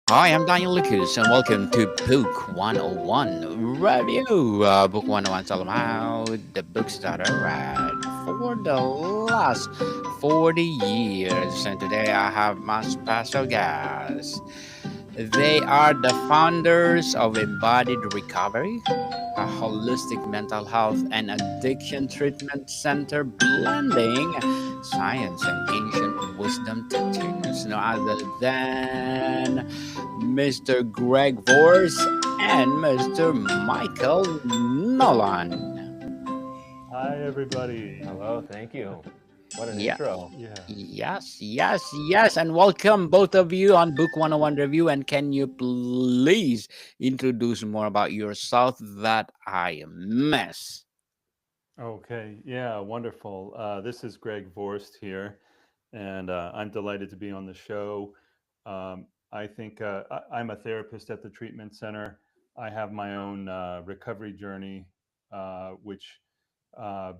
Hi, I'm Daniel Lucas, and welcome to Book 101 Review. Book 101 is all about the books that I read for the last 40 years. And today I have my special guests. They are the founders of Embodied Recovery, a holistic mental health and addiction treatment center blending science and ancient wisdom teachings. No other than Mr. Greg Vorse and Mr. Michael Nolan. Hi, everybody. Hello, thank you. What an Yeah. intro. Yeah. Yes, and welcome both of you on Book 101 Review. And can you please introduce more about yourself that I miss? Okay. Yeah. Wonderful. This is Greg Vorst here, and I'm delighted to be on the show. I think I'm a therapist at the treatment center. I have my own recovery journey, which uh,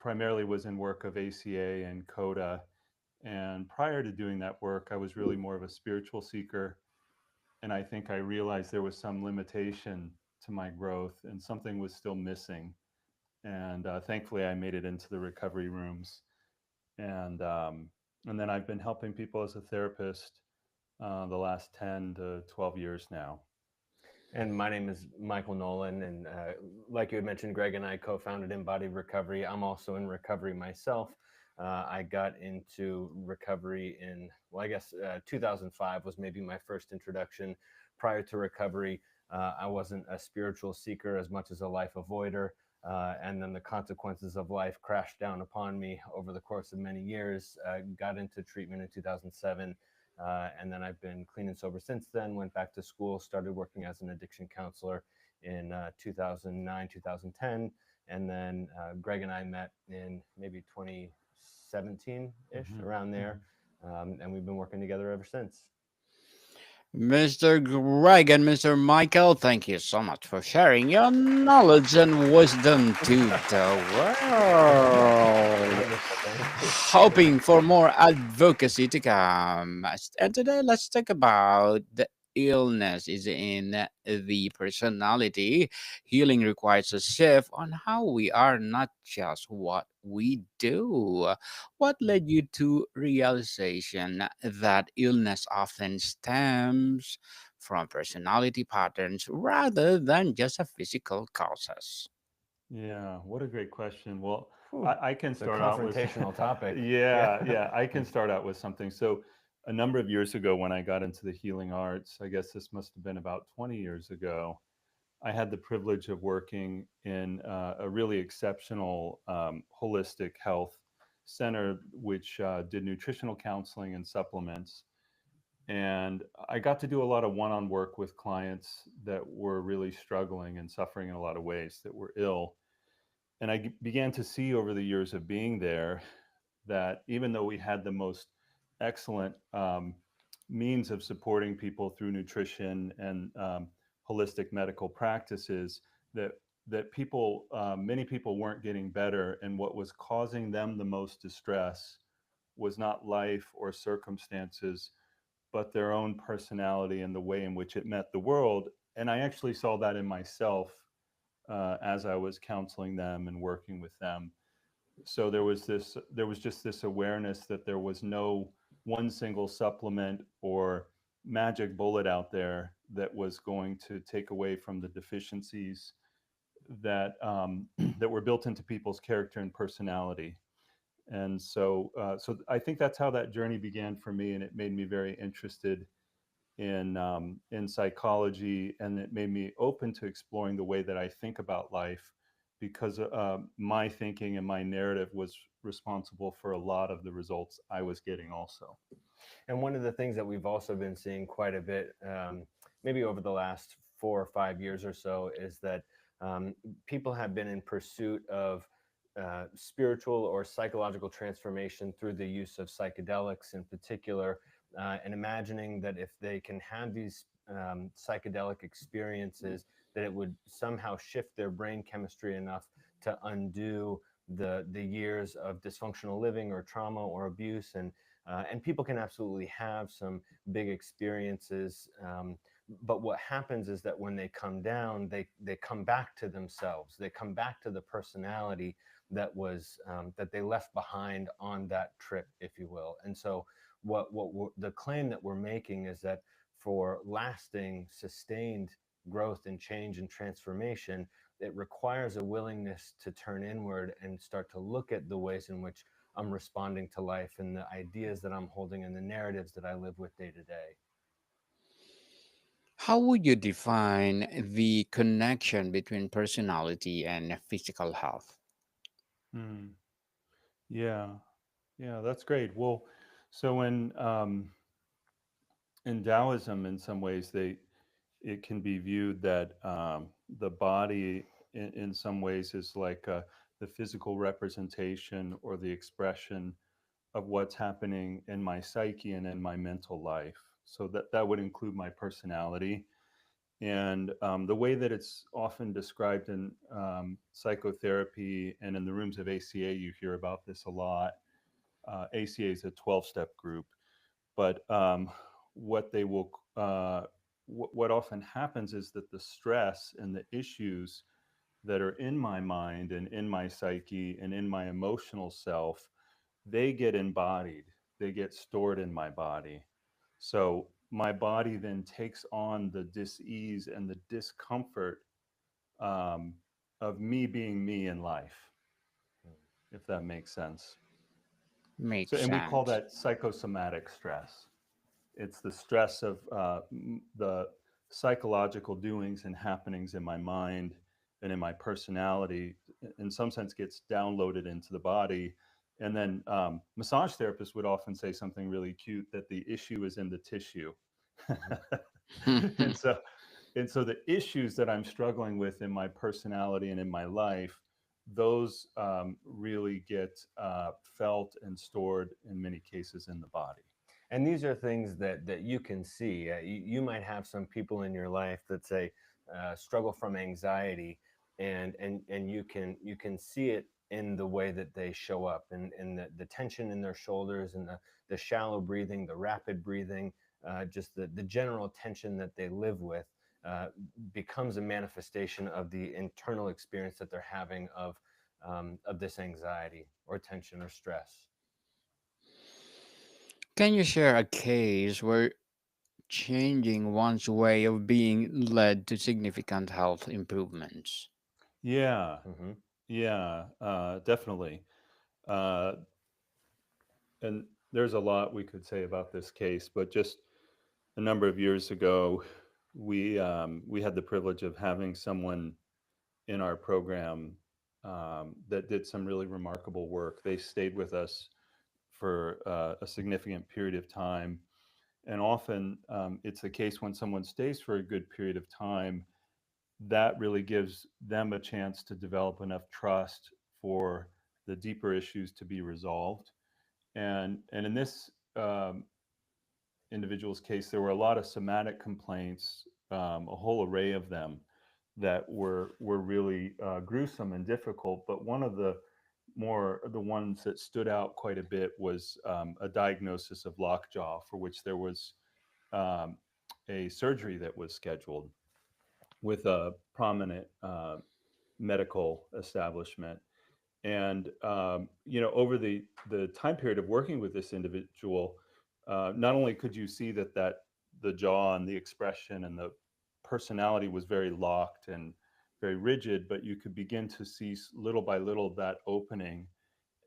primarily was in work of ACA and CODA. And prior to doing that work, I was really more of a spiritual seeker. And I think I realized there was some limitation to my growth and something was still missing. And thankfully, I made it into the recovery rooms. And, um, and then I've been helping people as a therapist the last 10 to 12 years now. And my name is Michael Nolan. And like you had mentioned, Greg and I co founded Embodied Recovery. I'm also in recovery myself. I got into recovery in, well, I guess 2005 was maybe my first introduction. Prior to recovery, I wasn't a spiritual seeker as much as a life avoider. And then the consequences of life crashed down upon me over the course of many years. Got into treatment in 2007. And then I've been clean and sober since then. Went back to school, started working as an addiction counselor in 2009, 2010. And then Greg and I met in maybe 2017 ish, Hmm. around Hmm. there. And we've been working together ever since. Mr. Greg and Mr. Michael, thank you so much for sharing your knowledge and wisdom to the world. Wonderful. Thank you. Hoping for more advocacy to come. And today, let's talk about the illness is in the personality. Healing requires a shift on how we are, not just what we do. What led you to realization that illness often stems from personality patterns rather than just a physical causes? Yeah, what a great question. Well, Whew. I can It's a start out with, confrontational topic. Yeah. yeah, I can start out with something. So, a number of years ago, when I got into the healing arts, I guess this must have been about 20 years ago, I had the privilege of working in a really exceptional holistic health center, which did nutritional counseling and supplements. And I got to do a lot of one on work with clients that were really struggling and suffering in a lot of ways, that were ill. And I began to see over the years of being there that even though we had the most excellent means of supporting people through nutrition and holistic medical practices, that many people weren't getting better, and what was causing them the most distress was not life or circumstances, but their own personality and the way in which it met the world. And I actually saw that in myself as I was counseling them and working with them. So there was just this awareness that there was no one single supplement or magic bullet out there that was going to take away from the deficiencies that that were built into people's character and personality. And so I think that's how that journey began for me, and it made me very interested in psychology, and it made me open to exploring the way that I think about life, because my thinking and my narrative was responsible for a lot of the results I was getting also. And one of the things that we've also been seeing quite a bit, maybe over the last 4 or 5 years or so, is that um, people have been in pursuit of spiritual or psychological transformation through the use of psychedelics in particular, and imagining that if they can have these psychedelic experiences, that it would somehow shift their brain chemistry enough to undo the years of dysfunctional living or trauma or abuse. And And people can absolutely have some big experiences. But what happens is that when they come down, they come back to themselves. They come back to the personality that was that they left behind on that trip, if you will. And so, the claim that we're making is that for lasting, sustained growth and change and transformation, it requires a willingness to turn inward and start to look at the ways in which I'm responding to life and the ideas that I'm holding and the narratives that I live with day to day. How would you define the connection between personality and physical health? Hmm. Yeah, yeah, that's great. Well, so in Taoism, in some ways, it can be viewed that the body, in some ways, is like the physical representation or the expression of what's happening in my psyche and in my mental life. So that would include my personality. And the way that it's often described in psychotherapy and in the rooms of ACA, you hear about this a lot. ACA is a 12-step group, but what they will, what often happens is that the stress and the issues that are in my mind and in my psyche and in my emotional self, they get embodied, they get stored in my body. So my body then takes on the dis-ease and the discomfort um, of me being me in life, if that makes sense. So, Makes and we call sense. that psychosomatic stress. It's the stress of the psychological doings and happenings in my mind and in my personality, in some sense, gets downloaded into the body. And then massage therapists would often say something really cute, that the issue is in the tissue. Mhm. and so the issues that I'm struggling with in my personality and in my life, those really get felt and stored in many cases in the body. And these are things that you can see. You might have some people in your life that say struggle from anxiety, and you can see it in the way that they show up, and the tension in their shoulders, and the shallow breathing, the rapid breathing, just the general tension that they live with uh, becomes a manifestation of the internal experience that they're having of this anxiety or tension or stress. Can you share a case where changing one's way of being led to significant health improvements? Yeah, Hmm. yeah, definitely. Uh, and there's a lot we could say about this case, but just a number of years ago, we had the privilege of having someone in our program that did some really remarkable work. They stayed with us for a significant period of time, and often it's the case when someone stays for a good period of time, that really gives them a chance to develop enough trust for the deeper issues to be resolved. And in this individual's case, there were a lot of somatic complaints, a whole array of them that were really gruesome and difficult. But one of the ones that stood out quite a bit was a diagnosis of lockjaw, for which there was um, a surgery that was scheduled with a prominent medical establishment. And over the time period of working with this individual, not only could you see that the jaw and the expression and the personality was very locked and very rigid, but you could begin to see little by little that opening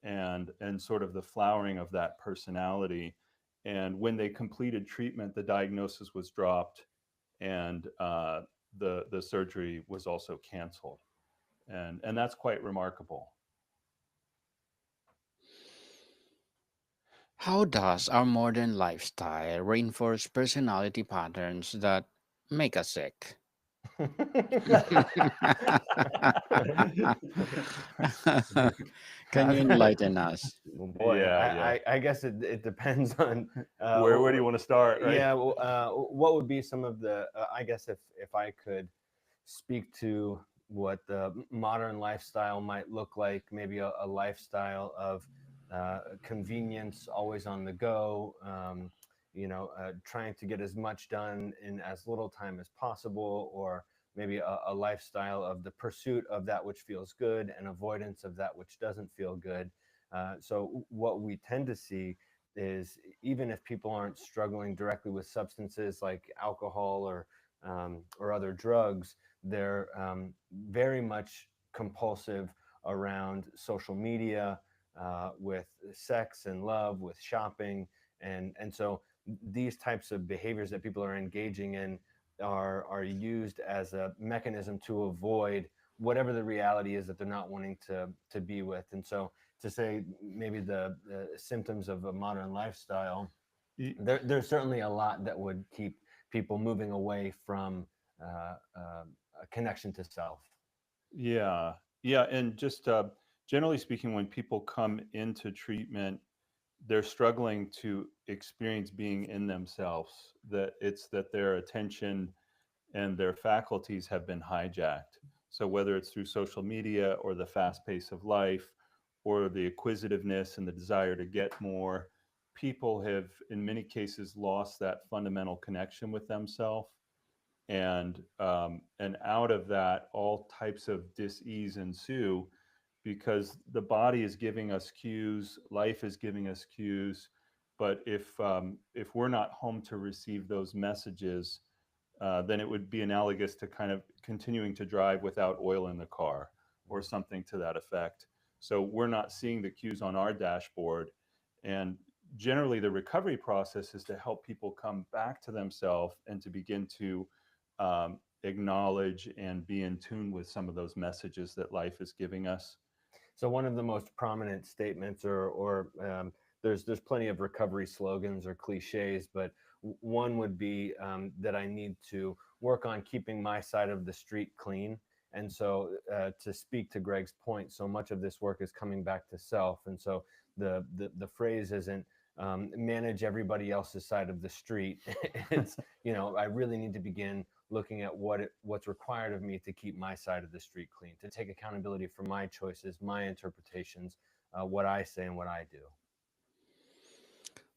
and sort of the flowering of that personality. And when they completed treatment, the diagnosis was dropped, and the surgery was also canceled, and that's quite remarkable. How does our modern lifestyle reinforce personality patterns that make us sick? Can you enlighten us? Well, boy, Yeah, yeah. I guess it depends on Where do you want to start, right? yeah. Well, what would be some of the I guess if I could speak to what the modern lifestyle might look like, maybe a lifestyle of convenience, always on the go, trying to get as much done in as little time as possible, or maybe a lifestyle of the pursuit of that which feels good and avoidance of that which doesn't feel good. So what we tend to see is, even if people aren't struggling directly with substances like alcohol or other drugs, they're very much compulsive around social media, with sex and love, with shopping, and so these types of behaviors that people are engaging in are used as a mechanism to avoid whatever the reality is that they're not wanting to be with. And so, to say maybe the symptoms of a modern lifestyle, Y- there's certainly a lot that would keep people moving away from a connection to self. Yeah, yeah, and just generally speaking, when people come into treatment, they're struggling to experience being in themselves. That it's that their attention and their faculties have been hijacked. So whether it's through social media or the fast pace of life or the acquisitiveness and the desire to get more, people have in many cases lost that fundamental connection with themselves. And out of that, all types of dis-ease ensue because the body is giving us cues, life is giving us cues, but if we're not home to receive those messages, then it would be analogous to kind of continuing to drive without oil in the car or something to that effect. So we're not seeing the cues on our dashboard. And generally, the recovery process is to help people come back to themselves and to begin to acknowledge and be in tune with some of those messages that life is giving us. So one of the most prominent statements, or there's plenty of recovery slogans or cliches, but one would be that I need to work on keeping my side of the street clean. And so, to speak to Greg's point, so much of this work is coming back to self. And so the phrase isn't manage everybody else's side of the street. It's, I really need to begin looking at what's required of me to keep my side of the street clean, to take accountability for my choices, my interpretations, what I say and what I do.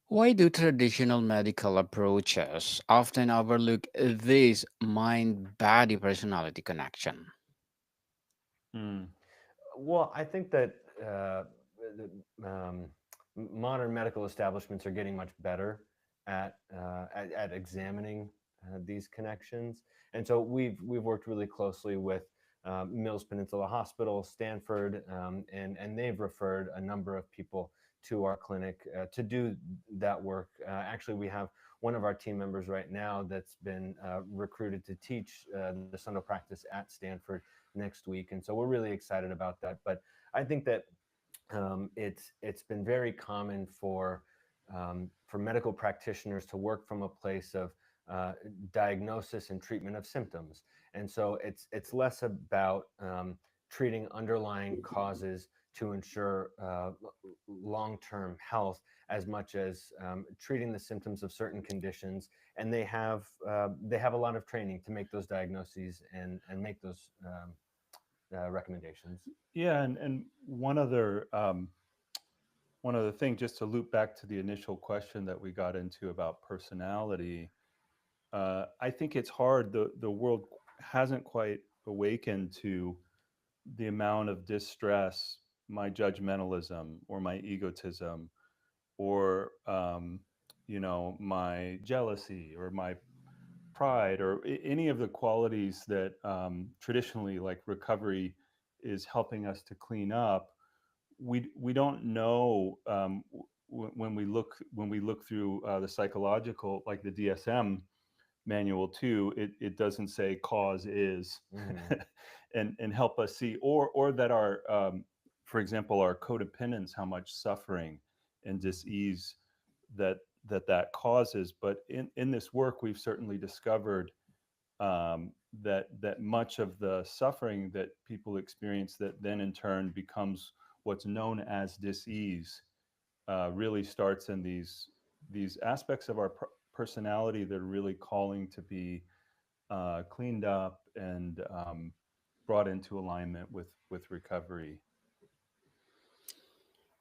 Why do traditional medical approaches often overlook this mind body personality connection? Hmm. Well, I think that modern medical establishments are getting much better at examining these connections, and so we've worked really closely with Mills Peninsula Hospital, Stanford, and they've referred a number of people to our clinic to do that work. Actually, we have one of our team members right now that's been recruited to teach the Sundo practice at Stanford next week, and so we're really excited about that. But I think that it's been very common for medical practitioners to work from a place of uh, diagnosis and treatment of symptoms, and so it's less about treating underlying causes to ensure long-term health, as much as treating the symptoms of certain conditions. And they have a lot of training to make those diagnoses and make those recommendations. Yeah, and one other thing, just to loop back to the initial question that we got into about personality, I think it's hard. The world hasn't quite awakened to the amount of distress, my judgmentalism or my egotism, or my jealousy or my pride, or any of the qualities that traditionally, like recovery, is helping us to clean up. We don't know when we look through the psychological, like the DSM manual too. It doesn't say cause is, Mhm. and help us see, or that our for example, our codependence, how much suffering and dis-ease that that causes. But in this work, we've certainly discovered that much of the suffering that people experience, that then in turn becomes what's known as dis-ease, really starts in these aspects of our personality that are really calling to be cleaned up and brought into alignment with recovery.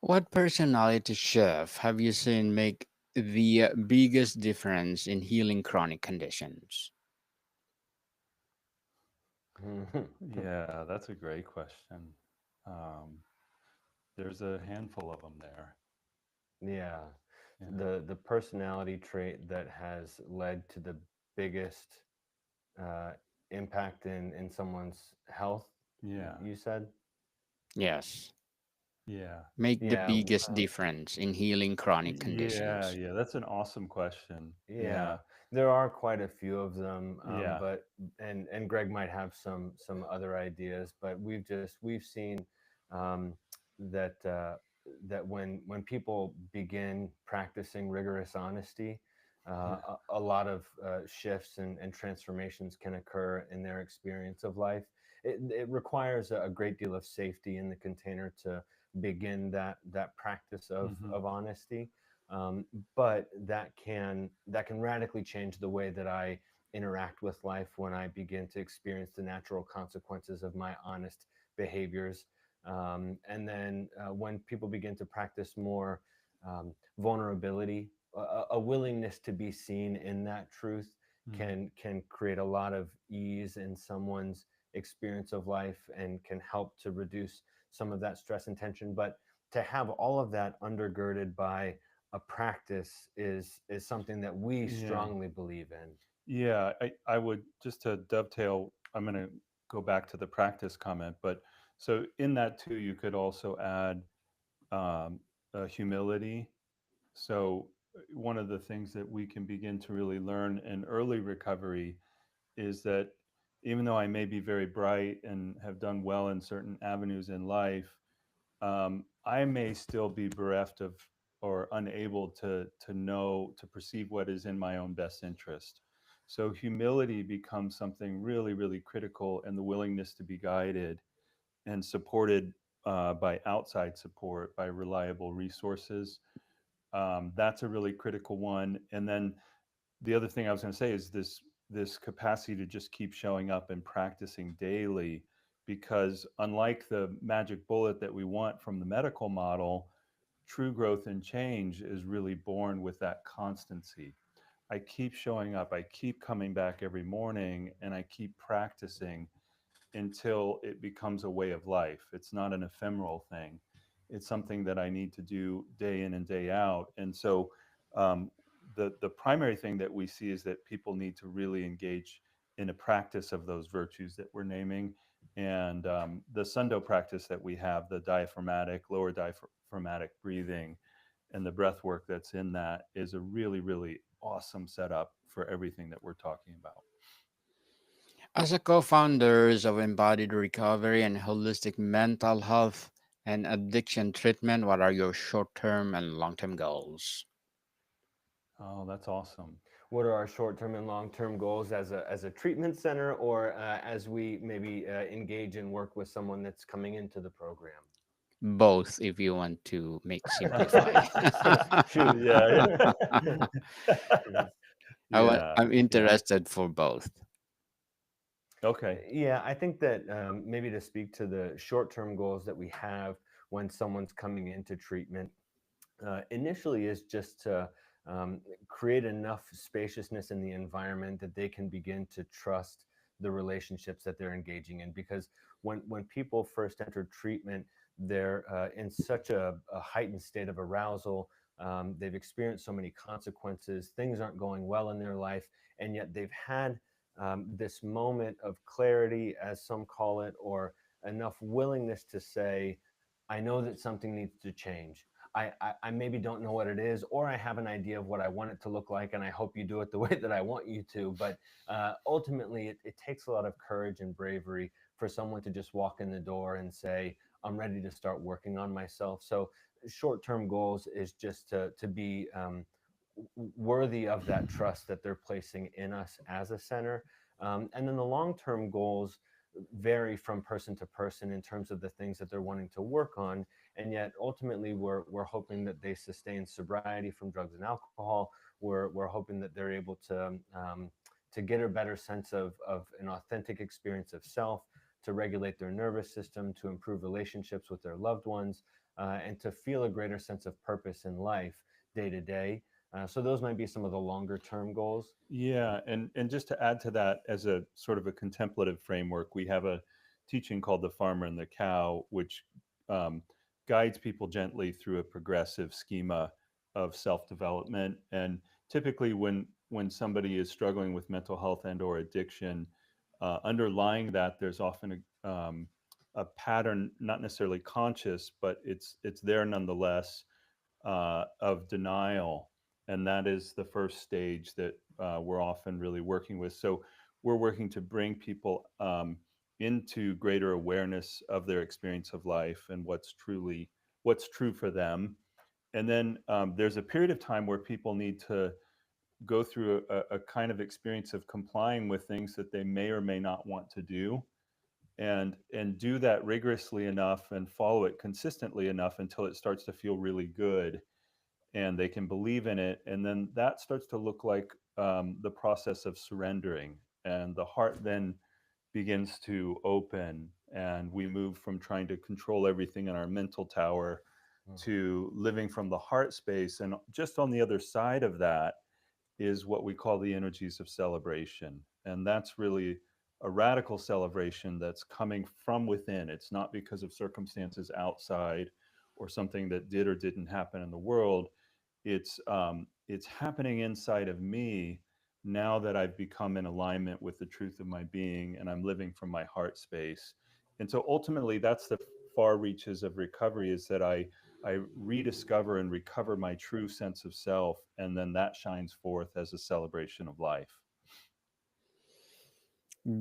What personality shift have you seen make the biggest difference in healing chronic conditions? Yeah, that's a great question. Um, there's a handful of them there. Yeah, Yeah, the personality trait that has led to the biggest uh, impact in someone's health, yeah, you said? Yes. yeah, Make the Yeah, biggest difference in healing chronic yeah, conditions. yeah. That's an awesome question. yeah, Yeah, there are quite a few of them, yeah, but and Greg might have some other ideas, but we've seen um, that that when people begin practicing rigorous honesty, yeah, a lot of shifts and transformations can occur in their experience of life. It requires a great deal of safety in the container to begin that practice hmm, of honesty, um, but that can radically change the way that I interact with life when I begin to experience the natural consequences of my honest behaviors. And then when people begin to practice more vulnerability, a willingness to be seen in that truth hmm, can create a lot of ease in someone's experience of life and can help to reduce some of that stress and tension. But to have all of that undergirded by a practice is something that we yeah, strongly believe in. yeah. I would just to dovetail. I'm going to go back to the practice comment, but so in that too, you could also add um, humility. So, one of the things that we can begin to really learn in early recovery is that even though I may be very bright and have done well in certain avenues in life, I may still be bereft of or unable to know to perceive what is in my own best interest. So humility becomes something really, really critical, and the willingness to be guided and supported by outside support, by reliable resources. That's a really critical one. And then the other thing I was going to say is this capacity to just keep showing up and practicing daily, because unlike the magic bullet that we want from the medical model, true growth and change is really born with that constancy. I keep showing up, I keep coming back every morning, and I keep practicing until it becomes a way of life. It's not an ephemeral thing. It's something that I need to do day in and day out. And so um, the primary thing that we see is that people need to really engage in a practice of those virtues that we're naming. And the Sundo practice that we have, the diaphragmatic, lower diaphragmatic breathing, and the breath work that's in that is a really, really awesome setup for everything that we're talking about. As a co-founders of Embodied Recovery and Holistic Mental Health and Addiction Treatment, what are your short-term and long-term goals? Oh, that's awesome. What are our short-term and long-term goals as a treatment center, or as we maybe engage and work with someone that's coming into the program? Both, if you want to make simplify. Shoot. Yeah, yeah, I'm yeah. interested for both. Okay. Yeah, I think that maybe to speak to the short-term goals that we have when someone's coming into treatment, initially is just to um, create enough spaciousness in the environment that they can begin to trust the relationships that they're engaging in. Because when people first enter treatment, they're in such a heightened state of arousal. They've experienced so many consequences. Things aren't going well in their life, and yet they've had this moment of clarity, as some call it, or enough willingness to say, I know that something needs to change. I maybe don't know what it is, or I have an idea of what I want it to look like, and I hope you do it the way that I want you to. But ultimately, it takes a lot of courage and bravery for someone to just walk in the door and say, I'm ready to start working on myself. So, short term goals is just to be worthy of that trust that they're placing in us as a center. And then the long term goals vary from person to person in terms of the things that they're wanting to work on, and yet ultimately we're hoping that they sustain sobriety from drugs and alcohol. We're hoping that they're able to get a better sense of an authentic experience of self, to regulate their nervous system, to improve relationships with their loved ones, and to feel a greater sense of purpose in life day to day. So those might be some of the longer term goals. Yeah, and just to add to that, as a sort of a contemplative framework, we have a teaching called the Farmer and the Cow, which um, guides people gently through a progressive schema of self-development. And typically, when somebody is struggling with mental health and or addiction, underlying that, there's often a pattern, not necessarily conscious, but it's there nonetheless, of denial, and that is the first stage that we're often really working with. So we're working to bring people into greater awareness of their experience of life and what's true for them. And then there's a period of time where people need to go through a kind of experience of complying with things that they may or may not want to do, and do that rigorously enough and follow it consistently enough until it starts to feel really good and they can believe in it. And then that starts to look like the process of surrendering. And the heart then begins to open, and we move from trying to control everything in our mental tower Mm. to living from the heart space. And just on the other side of that is what we call the energies of celebration. And that's really a radical celebration that's coming from within. It's not because of circumstances outside or something that did or didn't happen in the world. It's happening inside of me now that I've become in alignment with the truth of my being and I'm living from my heart space. And so ultimately, that's the far reaches of recovery, is that I rediscover and recover my true sense of self, and then that shines forth as a celebration of life.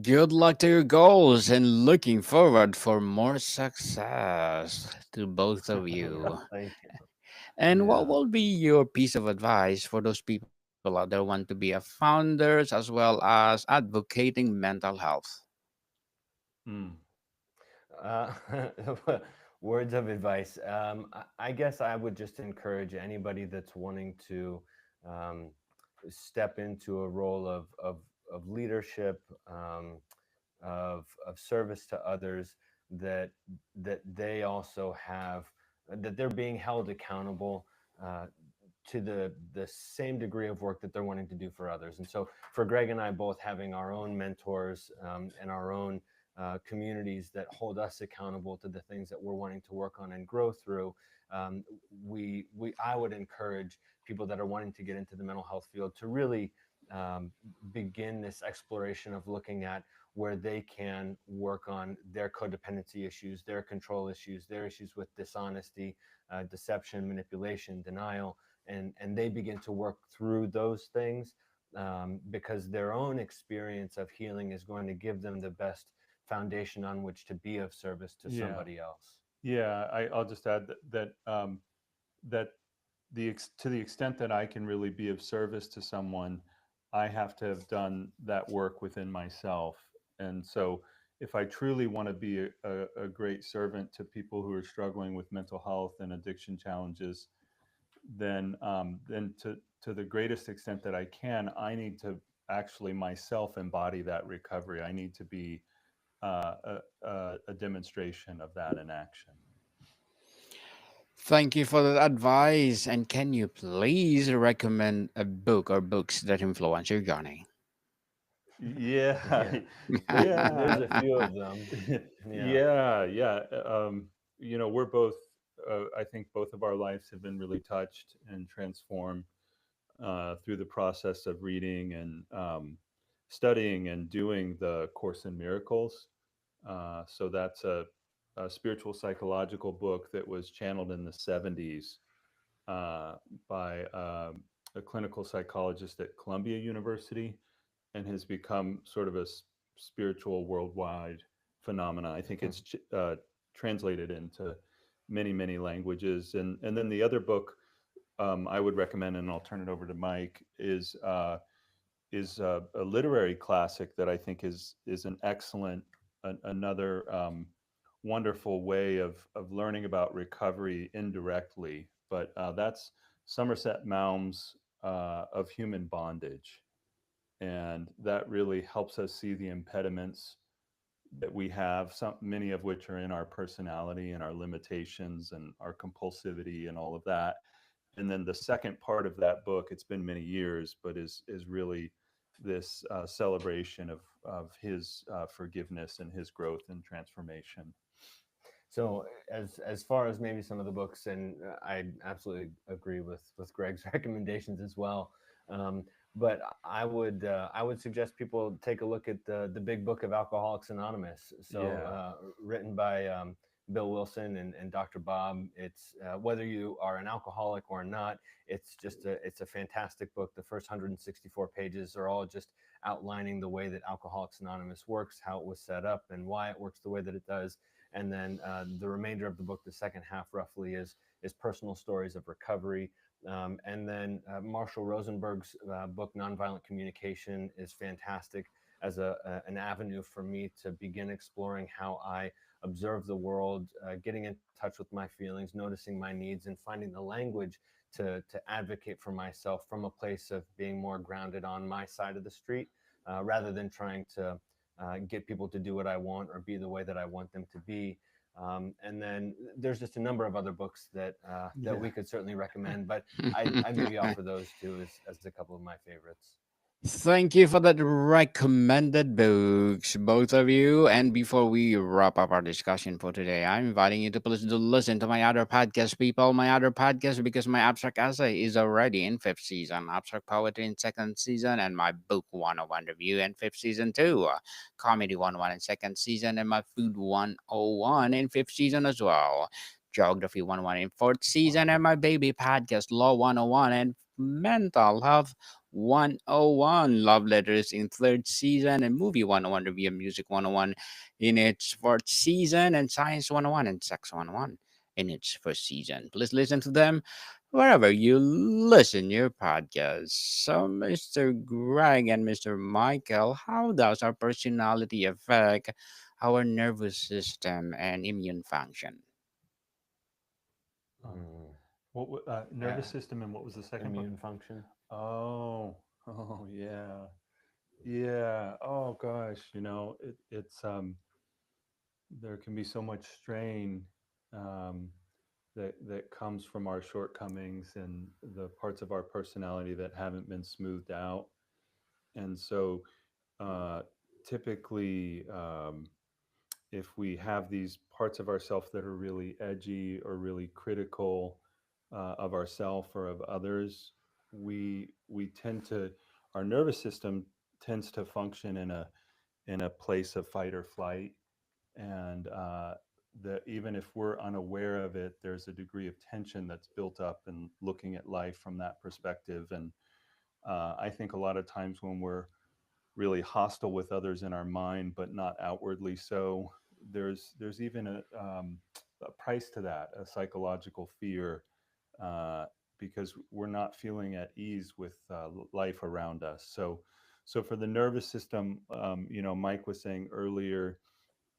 Good luck to your goals and looking forward for more success to both of you. Thank you. And what Yeah. will be your piece of advice for those people out there who want to be a founders as well as advocating mental health? Mm. Uh, words of advice. I guess I would just encourage anybody that's wanting to um, step into a role of leadership, of service to others, that they also have, that they're being held accountable uh, to the same degree of work that they're wanting to do for others. And so for Greg and I, both having our own mentors and our own communities that hold us accountable to the things that we're wanting to work on and grow through, um, we I would encourage people that are wanting to get into the mental health field to really um, begin this exploration of looking at where they can work on their codependency issues, their control issues, their issues with dishonesty, deception, manipulation, denial, and they begin to work through those things, because their own experience of healing is going to give them the best foundation on which to be of service to Yeah, somebody else. yeah. I'll just add that to the extent that I can really be of service to someone, I have to have done that work within myself. And so, if I truly want to be a great servant to people who are struggling with mental health and addiction challenges, then to the greatest extent that I can, I need to actually myself embody that recovery. I need to be a demonstration of that in action. Thank you for that advice. And can you please recommend a book or books that influence your journey? Yeah, Yeah, there's yeah, a few of them. Yeah. yeah, yeah. We're both. I think both of our lives have been really touched and transformed through the process of reading and studying and doing the Course in Miracles. So that's a spiritual psychological book that was channeled in the '70s uh, by a clinical psychologist at Columbia University, and has become sort of a spiritual worldwide phenomena. I think Hmm. it's translated into many languages. And then the other book I would recommend, and I'll turn it over to Mike, is a literary classic that I think is an excellent another wonderful way of learning about recovery indirectly. But that's Somerset Maugham's Of Human Bondage, and that really helps us see the impediments that we have, some many of which are in our personality and our limitations and our compulsivity and all of that. And then the second part of that book, it's been many years, but is really this celebration of his forgiveness and his growth and transformation. So as far as maybe some of the books, and I absolutely agree with Greg's recommendations as well. Um, but I would suggest people take a look at the Big Book of Alcoholics Anonymous. So Yeah. written by Bill Wilson and Dr. Bob. It's whether you are an alcoholic or not, it's a fantastic book. The first 164 pages are all just outlining the way that Alcoholics Anonymous works, how it was set up, and why it works the way that it does. And then the remainder of the book, the second half roughly, is personal stories of recovery. And then Marshall Rosenberg's book Nonviolent Communication is fantastic as an avenue for me to begin exploring how I observe the world, getting in touch with my feelings, noticing my needs, and finding the language to advocate for myself from a place of being more grounded on my side of the street, rather than trying to get people to do what I want or be the way that I want them to be. And then there's just a number of other books that Yeah. we could certainly recommend, but I maybe offer those two as a couple of my favorites. Thank you for that recommended books, both of you. And before we wrap up our discussion for today, I'm inviting you to please to listen to my other podcast, people. My other podcast, because my abstract essay is already in fifth season, abstract poetry in second season, and my book 101 review in fifth season too. Comedy 101 in second season, and my food 101 in fifth season as well. Geography 101 in fourth season, Wow. and my baby podcast, Law 101 and mental health 101, Love Letters in third season, and Movie 101, Review of Music 101 in its fourth season, and Science 101 and Sex 101 in its first season. Please listen to them wherever you listen your podcast. So, Mr. Greg and Mr. Michael, how does our personality affect our nervous system and immune function? Uh, Mm, nervous yeah, system, and what was the second part? immune function. Oh, oh yeah, yeah. Oh gosh, it's there can be so much strain um, that comes from our shortcomings and the parts of our personality that haven't been smoothed out. And so, uh, typically, if we have these parts of ourself that are really edgy or really critical of ourself or of others, we tend to our nervous system tends to function in a place of fight or flight, and that even if we're unaware of it, there's a degree of tension that's built up in looking at life from that perspective. And I think a lot of times when we're really hostile with others in our mind, but not outwardly so, there's even a price to that, a psychological fear, uh, because we're not feeling at ease with life around us. So for the nervous system, Mike was saying earlier,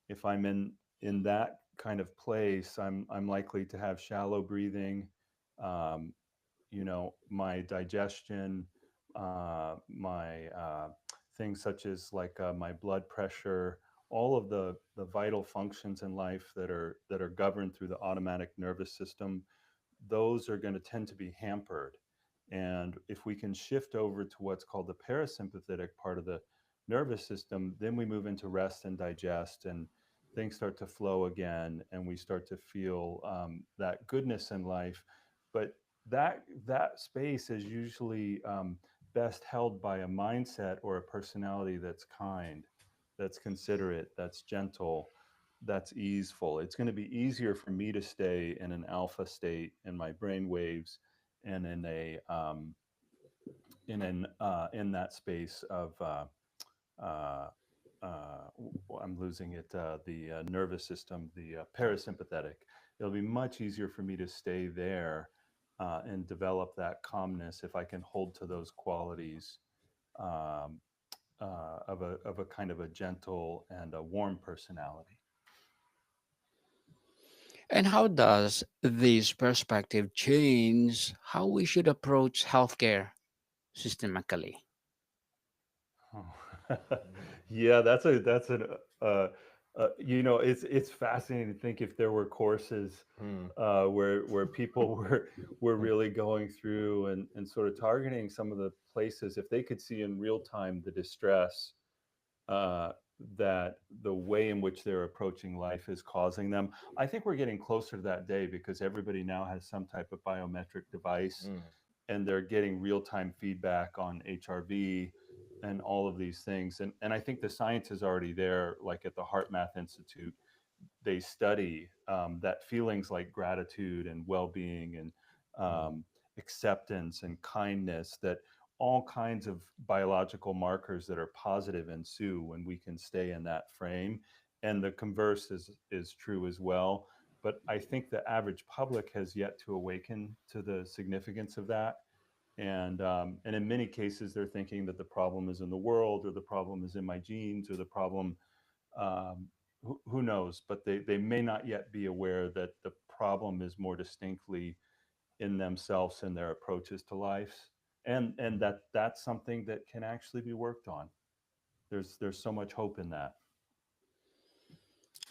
if I'm in that kind of place, I'm likely to have shallow breathing. Um, my digestion, my things such as like my blood pressure, all of the vital functions in life that are governed through the automatic nervous system, those are going to tend to be hampered. And if we can shift over to what's called the parasympathetic part of the nervous system, then we move into rest and digest, and things start to flow again, and we start to feel that goodness in life. But that space is usually best held by a mindset or a personality that's kind, that's considerate, that's gentle, that's easeful. It's going to be easier for me to stay in an alpha state in my brain waves and in that space of uh, I'm losing it, the nervous system, the parasympathetic. It'll be much easier for me to stay there and develop that calmness if I can hold to those qualities um, of a kind of a gentle and a warm personality. And how does this perspective change how we should approach healthcare systemically? Oh. Yeah, that's an uh, It's fascinating to think if there were courses Hmm. where people were really going through and sort of targeting some of the places, if they could see in real time the distress uh, that the way in which they're approaching life is causing them. I think we're getting closer to that day because everybody now has some type of biometric device, Mm. and they're getting real time feedback on HRV and all of these things. And I think the science is already there, like at the Heart Math Institute. They study that feelings like gratitude and well being and Mm. acceptance and kindness, that all kinds of biological markers that are positive ensue when we can stay in that frame. And the converse is true as well. But I think the average public has yet to awaken to the significance of that. And in many cases, they're thinking that the problem is in the world, or the problem is in my genes, or the problem, um, who knows? But they may not yet be aware that the problem is more distinctly in themselves and their approaches to life, and that's something that can actually be worked on. There's so much hope in that.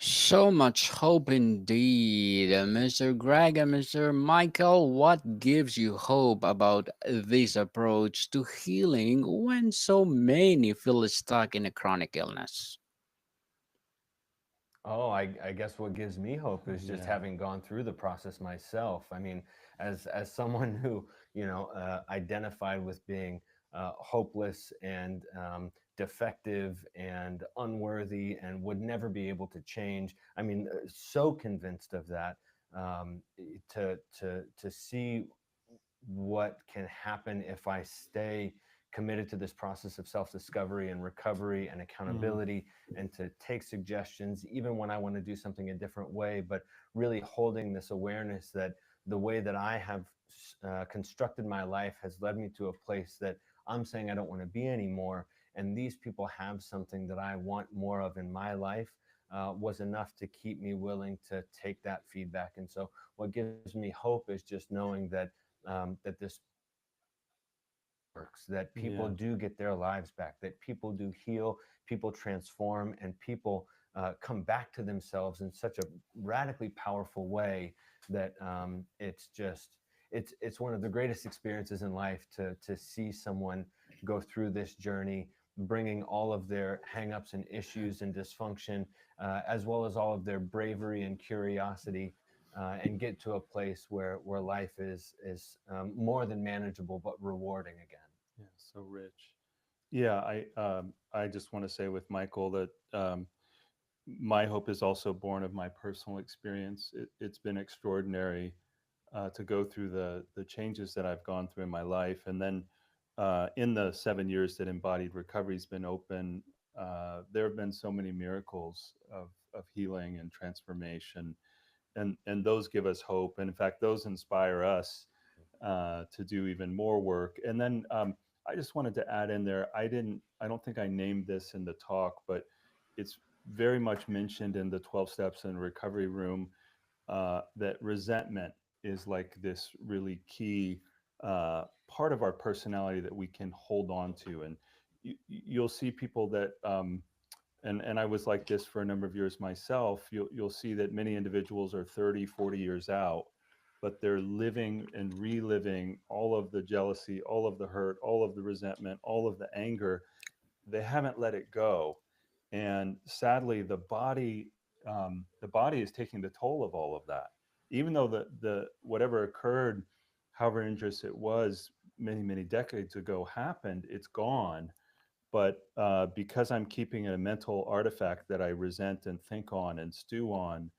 So much hope indeed, Mr. Greg and Mr. Michael. What gives you hope about this approach to healing when so many feel stuck in a chronic illness? Oh, I guess what gives me hope is just Yeah. having gone through the process myself. I mean, as someone who identified with being hopeless and defective and unworthy and would never be able to change. I mean, so convinced of that. To see what can happen if I stay committed to this process of self discovery and recovery and Mm. accountability, and to take suggestions, even when I want to do something a different way, but really holding this awareness that the way that I have constructed my life has led me to a place that I'm saying I don't want to be anymore. And these people have something that I want more of in my life. Was enough to keep me willing to take that feedback. And so, what gives me hope is just knowing that this works, that people Yeah. do get their lives back, that people do heal, people transform, and people come back to themselves in such a radically powerful way that it's just it's one of the greatest experiences in life to see someone go through this journey, bringing all of their hangups and issues and dysfunction, as well as all of their bravery and curiosity, and get to a place where life is more than manageable but rewarding again. Yeah, so rich. Yeah, I just want to say with Michael that my hope is also born of my personal experience. It's been extraordinary to go through the changes that I've gone through in my life, and then in the 7 years that Embodied Recovery's been open, there have been so many miracles of healing and transformation, and those give us hope. And in fact, those inspire us to do even more work. And then I just wanted to add in there. I don't think I named this in the talk, but it's very much mentioned in the 12 steps in recovery room, that resentment is like this really key part of our personality that we can hold on to. And you'll see people that and I was like this for a number of years myself. You'll see that many individuals are 30, 40 years out, but they're living and reliving all of the jealousy, all of the hurt, all of the resentment, all of the anger. They haven't let it go. And sadly, the body is taking the toll of all of that. Even though the whatever occurred, however injurious it was many, many decades ago happened, it's gone. But because I'm keeping a mental artifact that I resent and think on and stew on,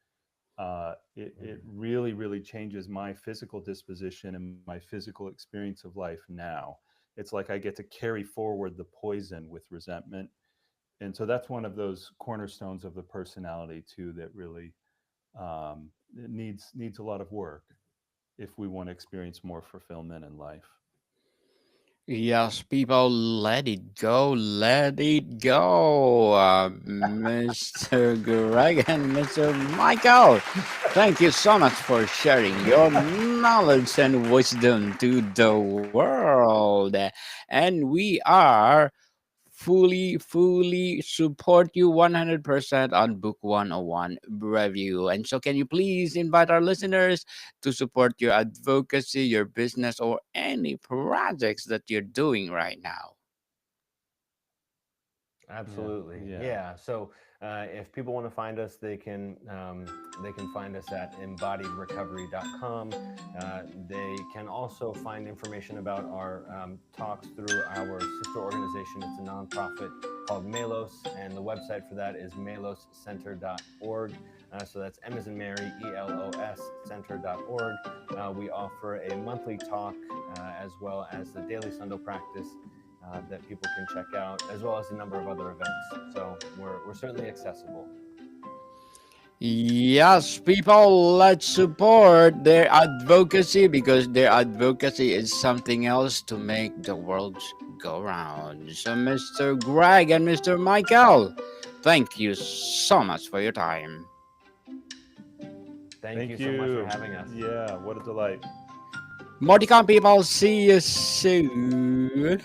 it Mhm. really, really changes my physical disposition and my physical experience of life now. It's like I get to carry forward the poison with resentment. And so that's one of those cornerstones of the personality too that really needs a lot of work if we want to experience more fulfillment in life. Yes, people, let it go, let it go. Mr. Greg and Mr. Michael, thank you so much for sharing your knowledge and wisdom to the world. And we are fully support you 100% on Book 101 review. And so, can you please invite our listeners to support your advocacy, your business, or any projects that you're doing right now? Absolutely. Yeah. Yeah. So if people want to find us, they can find us at embodiedrecovery.com. They can also find information about our talks through our sister organization. It's a nonprofit called Melos, and the website for that is meloscenter.org. So that's M as in Mary, ELOS center.org. We offer a monthly talk as well as the daily Sunday practice that people can check out, as well as a number of other events. So we're certainly accessible. Yes, people, let's support their advocacy because their advocacy is something else to make the world go round. So, Mr. Greg and Mr. Michael, thank you so much for your time. Thank you so much for having us. Yeah, what a delight. Modicon people, see you soon.